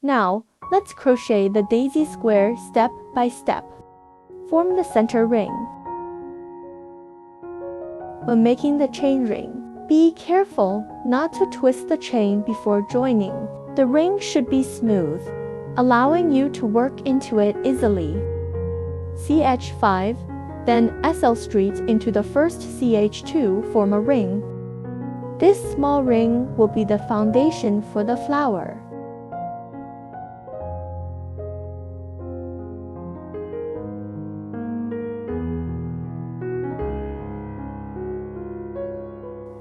Now, let's crochet the daisy square step by step. Form the center ring. When making the chain ring, be careful not to twist the chain before joining. The ring should be smooth, allowing you to work into it easily. CH5, then SL streets into the first CH2 form a ring. This small ring will be the foundation for the flower.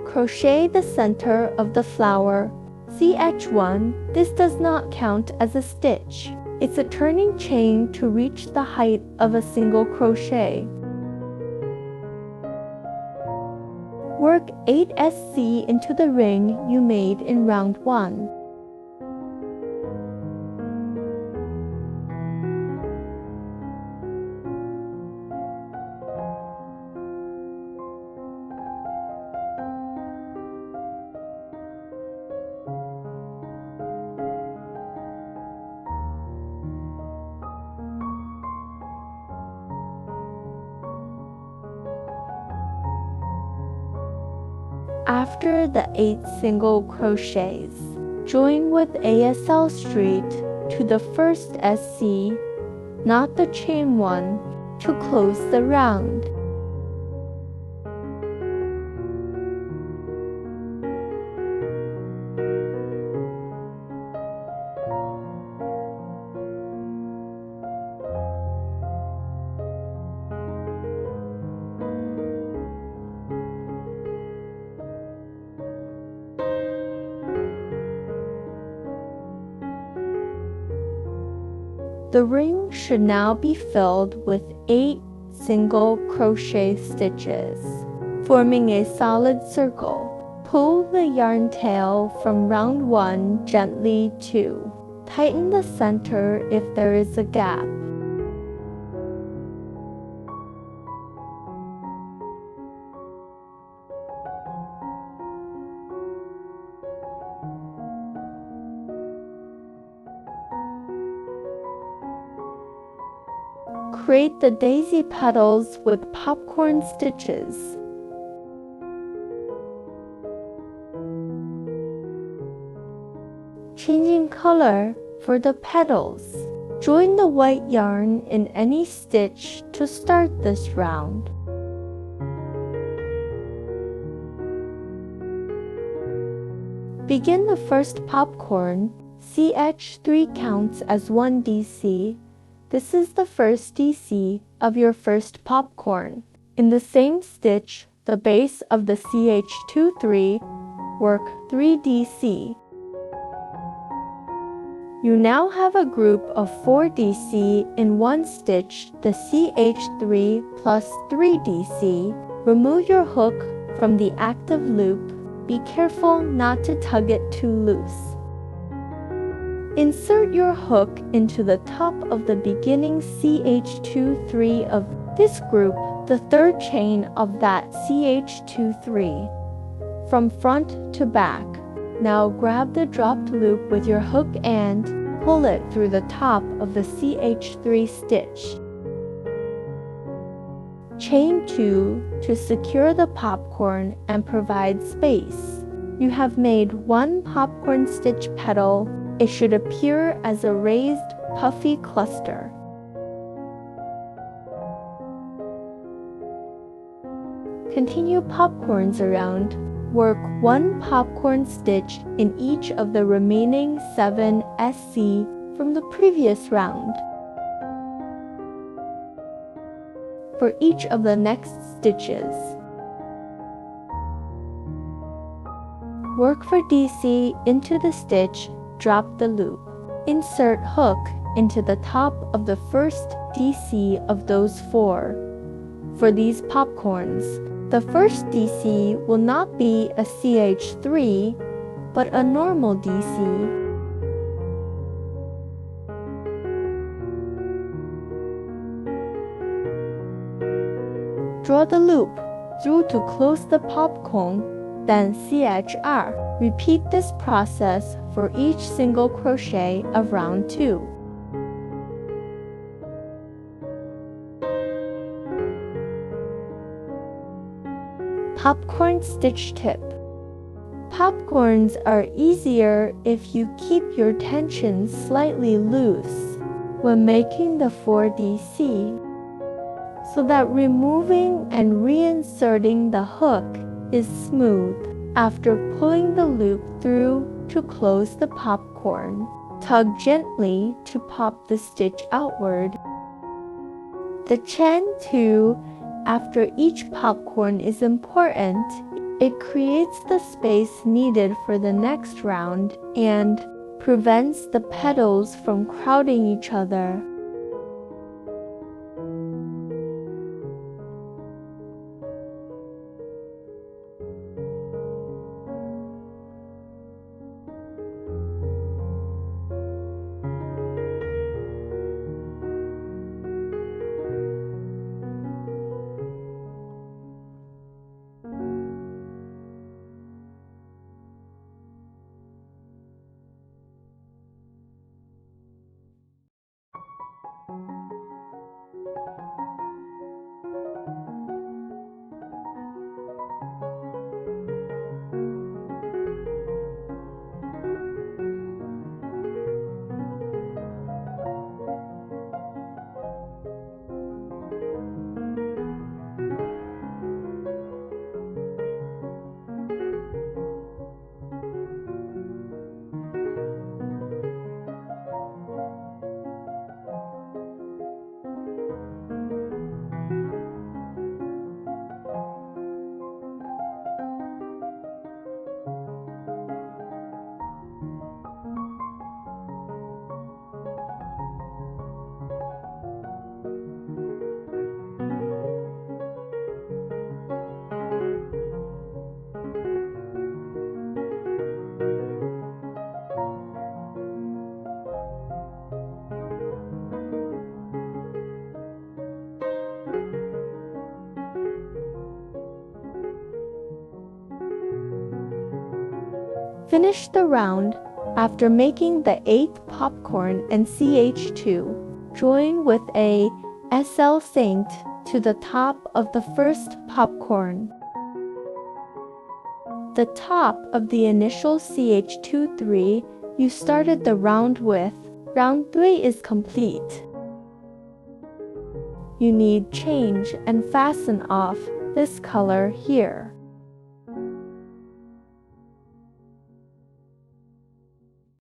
Crochet the center of the flower. CH1, this does not count as a stitch. It's a turning chain to reach the height of a single crochet. Work 8 SC into the ring you made in round 1. After the 8 single crochets, join with ASL street to the first SC, not the chain one, to close the round. The ring should now be filled with 8 single crochet stitches, forming a solid circle. Pull the yarn tail from round 1 gently to tighten the center if there is a gap. Create the daisy petals with popcorn stitches. Changing color for the petals. Join the white yarn in any stitch to start this round. Begin the first popcorn. CH3 counts as 1 DC. This is the first DC of your first popcorn. In the same stitch, the base of the CH23, work 3 DC. You now have a group of 4 DC in one stitch, the CH3 plus 3 DC. Remove your hook from the active loop. Be careful not to tug it too loose. Insert your hook into the top of the beginning CH23 of this group, the third chain of that CH23, from front to back. Now grab the dropped loop with your hook and pull it through the top of the CH3 stitch. Chain 2 to secure the popcorn and provide space. You have made 1 popcorn stitch petal. It should appear as a raised, puffy cluster. Continue popcorns around. Work 1 popcorn stitch in each of the remaining 7 SC from the previous round. For each of the next stitches. Work for DC into the stitch. Drop the loop. Insert hook into the top of the first DC of those 4. For these popcorns, the first DC will not be a CH3, but a normal DC. Draw the loop through to close the popcorn, then CHR. Repeat this process for each single crochet of round 2. Popcorn stitch tip. Popcorns are easier if you keep your tension slightly loose when making the 4DC, so that removing and reinserting the hook is smooth. After pulling the loop through to close the popcorn, tug gently to pop the stitch outward. The chain 2 after each popcorn is important. It creates the space needed for the next round and prevents the petals from crowding each other. Finish the round after making the 8th popcorn and CH2. Join with a SL cinct to the top of the first popcorn. The top of the initial CH2 you started the round with. Round 3 is complete. You need change and fasten off this color here.